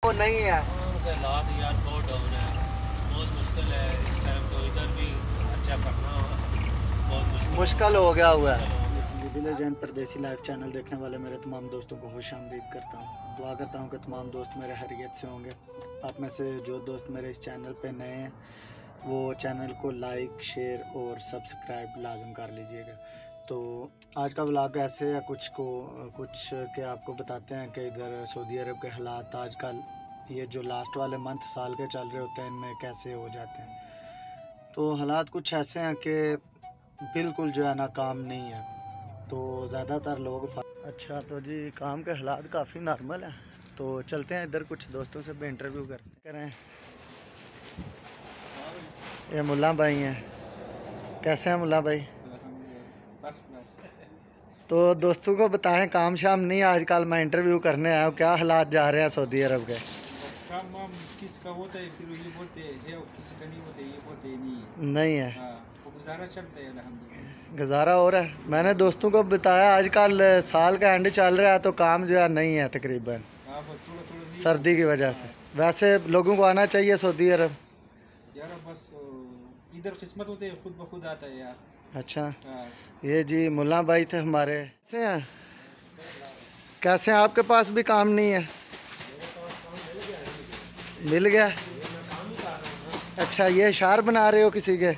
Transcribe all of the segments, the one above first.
वो नहीं है। उनके हालात यार बहुत डाउन है, बहुत मुश्किल है इस टाइम। तो इधर भी खर्चा करना बहुत मुश्किल हो गया हुआ है। विलेज एंड परदेसी लाइफ चैनल देखने वाले मेरे तमाम दोस्तों को खुश आमदीद करता हूँ। दुआ करता हूँ कि तमाम दोस्त मेरे खैरियत से होंगे। आप में से जो दोस्त मेरे इस चैनल पे नए हैं वो चैनल को लाइक, शेयर और सब्सक्राइब लाजम कर लीजिएगा। तो आज का व्लॉग ऐसे है, कुछ के आपको बताते हैं कि इधर सऊदी अरब के हालात आजकल ये जो लास्ट वाले मंथ साल के चल रहे होते हैं इनमें कैसे हो जाते हैं। तो हालात कुछ ऐसे हैं कि बिल्कुल जो है ना काम नहीं है, तो ज़्यादातर लोग अच्छा तो जी काम के हालात काफ़ी नॉर्मल है। तो चलते हैं इधर कुछ दोस्तों से भी इंटरव्यू करें। ये मुल्ला भाई हैं, कैसे हैं मुल्ला भाई? तो दोस्तों को बताएं काम शाम नहीं, आजकल मैं इंटरव्यू करने आया हूँ, क्या हालात जा रहे हैं सऊदी अरब के? काम किसका होता है फिर ये बोलते हैं और किसी का नहीं होता, ये बोलते नहीं है। तो गुजारा चलता है अल्हम्दुलिल्लाह, गुजारा हो रहा है। मैंने दोस्तों को बताया आजकल साल का एंड चल रहा है तो काम जो है नहीं है तकरीबन सर्दी की वजह से। वैसे लोगों को आना चाहिए सऊदी अरब यार, बस इधर किस्मत होते है, खुद ब खुद आता है यार। अच्छा ये जी मुल्ला भाई थे हमारे। कैसे हैं, कैसे हैं? आपके पास भी काम नहीं है? मिल गया। अच्छा ये शार बना रहे हो किसी के?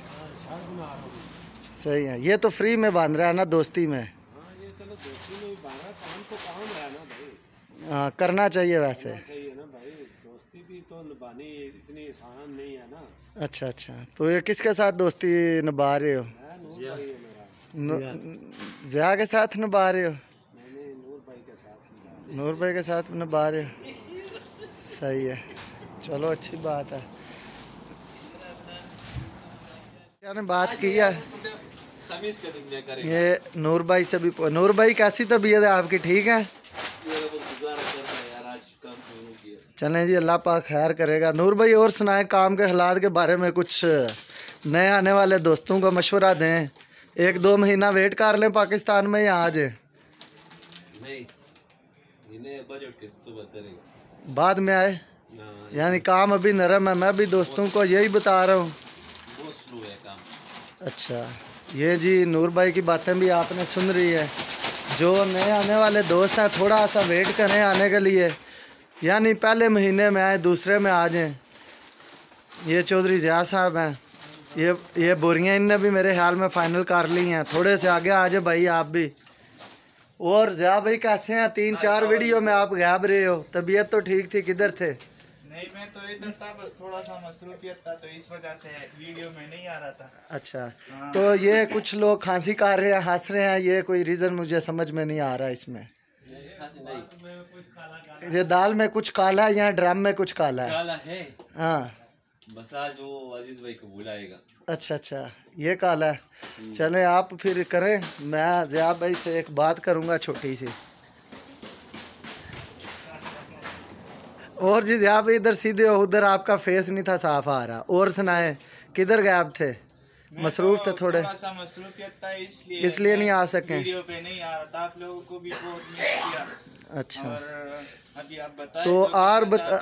सही है, ये तो फ्री में बांध रहा है ना दोस्ती में? ये चलो दोस्ती में बांधा, काम तो काम है ना भाई। हाँ करना चाहिए वैसे चाहिए ना भाई, दोस्ती भी तो निभानी इतनी आसान नहीं है ना। अच्छा अच्छा, तो ये किसके साथ दोस्ती निभा रहे हो? ज़िया के साथ निभा रहे हो? नूर भाई के साथ निभा रहे हो, सही है, चलो अच्छी बात है। क्या ने बात की है ये नूर भाई से भी। नूर भाई कैसी तबीयत है आपकी, ठीक है? चलें जी, अल्लाह पाक खैर करेगा। नूर भाई और सुनाए काम के हालात के बारे में, कुछ नए आने वाले दोस्तों को मशवरा दें। 1-2 महीना वेट कर लें पाकिस्तान में या आ जाए? नहीं, इन्हें बजट किस सुबह करेगा, बाद में आए, यानी काम अभी नरम है। मैं भी दोस्तों को यही बता रहा हूँ, बहुत स्लो है काम। अच्छा ये जी नूर भाई की बातें भी आपने सुन रही है। जो नए आने वाले दोस्त हैं थोड़ा सा वेट करें आने के लिए, यानी पहले महीने में आए दूसरे में आ जाएं। ये चौधरी ज़िया साहब हैं, ये बोरियाँ इनने भी मेरे ख्याल में फ़ाइनल कर ली हैं। थोड़े से आगे आ जाए भाई आप भी। और ज़िया भाई कैसे हैं? 3-4 वीडियो में आप गायब रहे हो, तबीयत तो ठीक थी, किधर थे? नहीं मैं तो इधर था, बस थोड़ा सा मसरूफियत था तो इस वजह से वीडियो में नहीं आ रहा था। अच्छा तो ये कुछ लोग खांसी कर रहे हैं, हंस रहे हैं, ये कोई रीज़न मुझे समझ में नहीं आ रहा इसमें। ये दाल में कुछ काला है या ड्रम में कुछ काला है? हाँ बस आज वो अजीज भाई को बुलाएगा। अच्छा अच्छा ये काला है। चलें आप फिर करें, मैं ज़िया भाई से एक बात करूँगा छोटी सी। और जी ज़िया भाई इधर सीधे हो, उधर आपका फेस नहीं था साफ आ रहा। और सुनाए किधर गायब थे? मसरूफ थे थोड़े, सा मसरूफियत था इसलिए नहीं आ सके। वीडियो पे नहीं आ रहा था, आप लोगों को भी बहुत मिस किया। अच्छा और अभी आप बताएं तो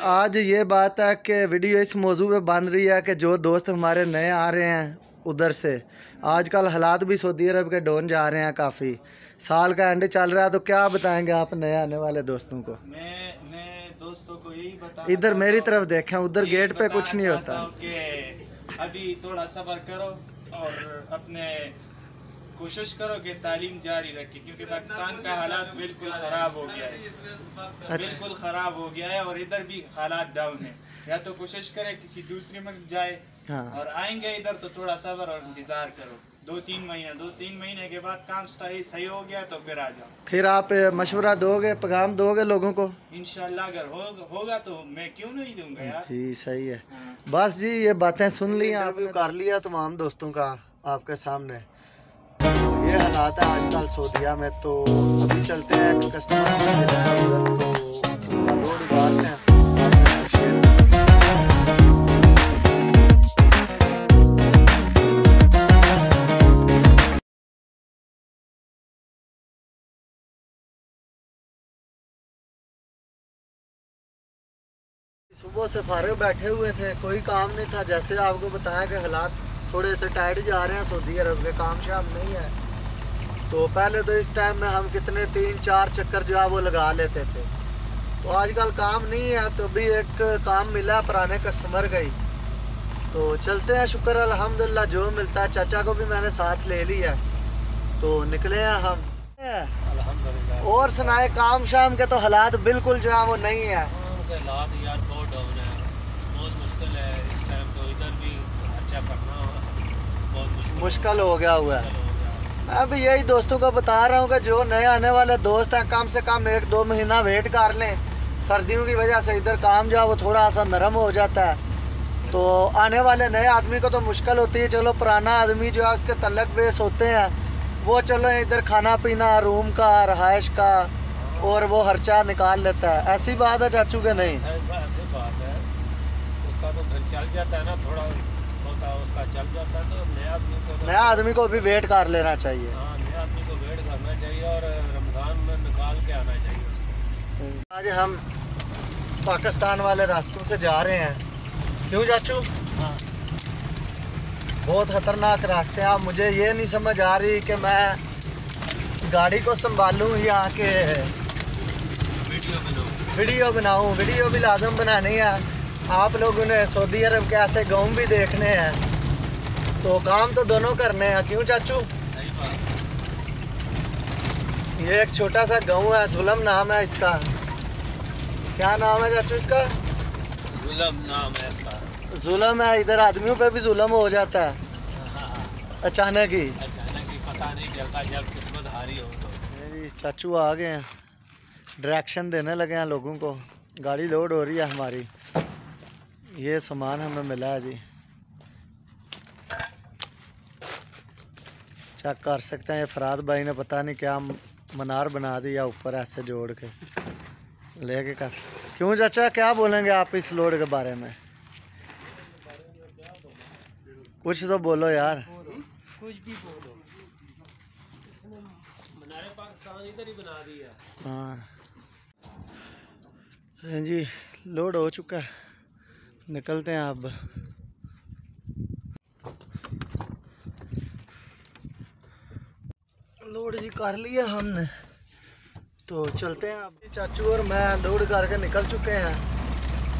आज ये बात है कि वीडियो इस मौजू पे बन रही है कि जो दोस्त हमारे नए आ रहे हैं उधर से, आजकल हालात भी सऊदी अरब के डाउन जा रहे हैं काफ़ी। साल का एंड चल रहा है, तो क्या बताएंगे आप नए आने वाले दोस्तों को? मैं दोस्तों को यही बता, इधर मेरी तरफ देखें, उधर गेट पे कुछ नहीं होता। अभी थोड़ा सब्र करो और अपने कोशिश करो कि तालीम जारी रखें, क्योंकि पाकिस्तान का हालात बिल्कुल ख़राब हो गया है। बिल्कुल ख़राब हो गया है और इधर भी हालात डाउन है। या तो कोशिश करें किसी दूसरे मुल्क जाए, और आएंगे इधर तो थोड़ा सब्र और इंतज़ार करो। 2-3 महीने के बाद काम सही हो गया तो फिर आ जाओ। फिर आप मशवरा दोगे, पैगाम दोगे लोगों को? इंशाल्लाह अगर होगा तो मैं क्यों नहीं दूंगा यार। जी सही है। बस जी ये बातें सुन ली, इंटरव्यू कर लिया तमाम दोस्तों का आपके सामने। ये हालात है आजकल सऊदीया में। तो अभी चलते हैं कस्टमर तो लोड बात है। सुबह से फारिग बैठे हुए थे, कोई काम नहीं था। जैसे आपको बताया कि हालात थोड़े से टाइट जा रहे हैं सऊदी अरब के, काम शाम नहीं है। तो पहले तो इस टाइम में हम कितने 3-4 चक्कर जो है वो लगा लेते थे। तो आजकल काम नहीं है, तो भी एक काम मिला पुराने कस्टमर का ही। तो चलते हैं, शुक्र अल्हम्दुलिल्लाह जो मिलता है। चाचा को भी मैंने साथ ले लिया, तो निकले हैं हम। अल्हम्दुलिल्लाह। और सुनाए, काम शाम के तो हालात बिल्कुल जो है वो नहीं है। हालात यार बहुत डाउन है, बहुत मुश्किल है इस टाइम। तो इधर भी खर्चा करना बहुत मुश्किल हो गया हुआ है। हो गया। मैं भी यही दोस्तों को बता रहा हूँ कि जो नए आने वाले दोस्त हैं, कम से कम 1-2 महीना वेट कर लें। सर्दियों की वजह से इधर काम जो है वो थोड़ा सा नरम हो जाता है। तो आने वाले नए आदमी को तो मुश्किल होती है। चलो पुराना आदमी जो है उसके तलक बेस होते हैं, वो चलो इधर खाना पीना, रूम का, रहाइश का और वो खर्चा निकाल लेता है। ऐसी बात है चाचू के नहीं? ऐसी बात है, उसका तो फिर चल जाता है ना, थोड़ा होता है उसका चल जाता है। तो नया आदमी को भी वेट कर लेना चाहिए। हाँ, नया आदमी को वेट करना चाहिए और रमज़ान में निकाल के आना चाहिए उसको। आज हम पाकिस्तान वाले रास्तों से जा रहे हैं। क्यों चाचू? हाँ, बहुत ख़तरनाक रास्ते हैं। अब मुझे ये नहीं समझ आ रही कि मैं गाड़ी को संभालूं या कि वीडियो बनाऊं। वीडियो भी लाजम बनानी है। आप लोगों ने सऊदी अरब के ऐसे गाँव भी देखने हैं, तो काम तो दोनों करने हैं। क्यों चाचू? सही बात। ये एक छोटा सा गाँव है, जुलम नाम है इसका। क्या नाम है चाचू इसका? जुलम नाम है इसका। जुलम है। इधर आदमियों पे भी जुलम हो जाता है अचानक ही। अचानक ही पता नहीं चलता जब किस्मत हारी हो तो। चाचू आ गए हैं, डायरेक्शन देने लगे हैं लोगों को। गाड़ी लोड हो रही है हमारी। ये सामान हमें मिला है जी, चेक कर सकते हैं। ये फराद भाई ने पता नहीं क्या मनार बना दिया ऊपर ऐसे जोड़ के लेके कर। क्यों चाचा, क्या बोलेंगे आप इस लोड के बारे में? कुछ तो बोलो यार। कुछ भी बोलो, इसने मनारे पाकिस्तान इधर ही बना दिया। हाँ जी, लोड हो चुका है, निकलते हैं अब। लोड जी कर लिया हमने, तो चलते हैं अब। चाचू और मैं लोड करके निकल चुके हैं।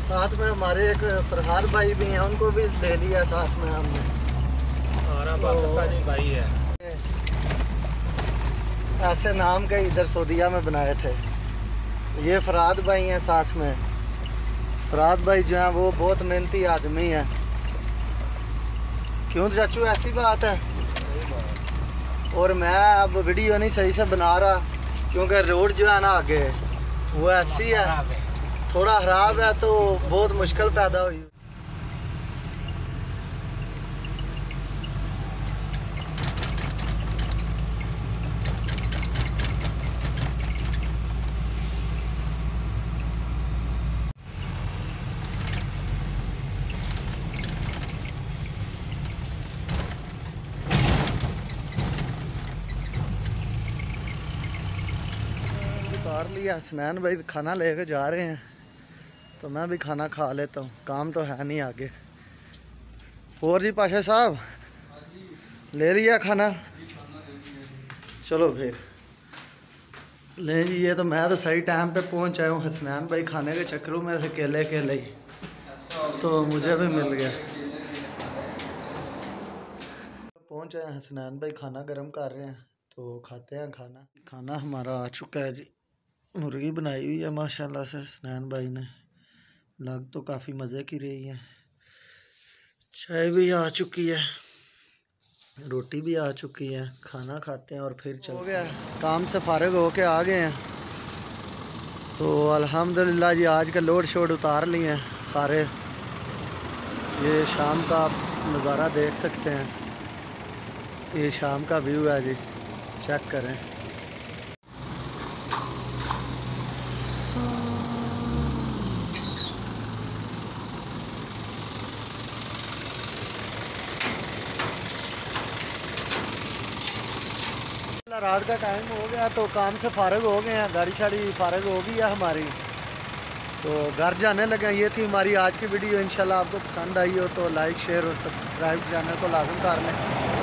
साथ में हमारे एक फरहाद भाई भी हैं, उनको भी ले लिया साथ में हमने। हमारा पाकिस्तानी भाई है। ऐसे नाम के इधर सऊदीया में बनाए थे। ये फरहाद भाई हैं साथ में। फरहाद भाई जो हैं वो बहुत मेहनती आदमी है। क्यों चाचू, ऐसी बात है। सही बात। और मैं अब वीडियो नहीं सही से बना रहा, क्योंकि रोड जो है ना आगे वो ऐसी है, थोड़ा ख़राब है, तो बहुत मुश्किल पैदा हुई। उतार लिया। हसनैन भाई खाना लेके जा रहे हैं, तो मैं भी खाना खा लेता हूँ। काम तो है नहीं आगे। और जी पाशा साहब ले लिया खाना? चलो फिर ले जी। ये तो मैं तो सही टाइम पे पहुँच आया हूँ। हसनैन भाई खाने के चक्करों में से केले ही, तो मुझे भी मिल गया। पहुँच आए हसनैन भाई खाना गर्म कर रहे हैं, तो खाते हैं खाना। खाना हमारा आ चुका है जी। मुर्गी बनाई हुई है माशाल्लाह से हसनैन भाई ने, लग तो काफ़ी मज़े की रही है। चाय भी आ चुकी है, रोटी भी आ चुकी है। खाना खाते हैं और फिर चल हो गया। काम से फारिग होके आ गए हैं, तो अल्हम्दुलिल्लाह जी आज का लोड शोड उतार लिए हैं सारे। ये शाम का आप नज़ारा देख सकते हैं, ये शाम का व्यू है जी, चेक करें। रात का टाइम हो गया, तो काम से फारिग हो गए हैं। गाड़ी शाड़ी फारिग हो गई है हमारी, तो घर जाने लगे। ये थी हमारी आज की वीडियो। इंशाल्लाह आपको पसंद आई हो तो लाइक शेयर और सब्सक्राइब चैनल को लाजम कर लें।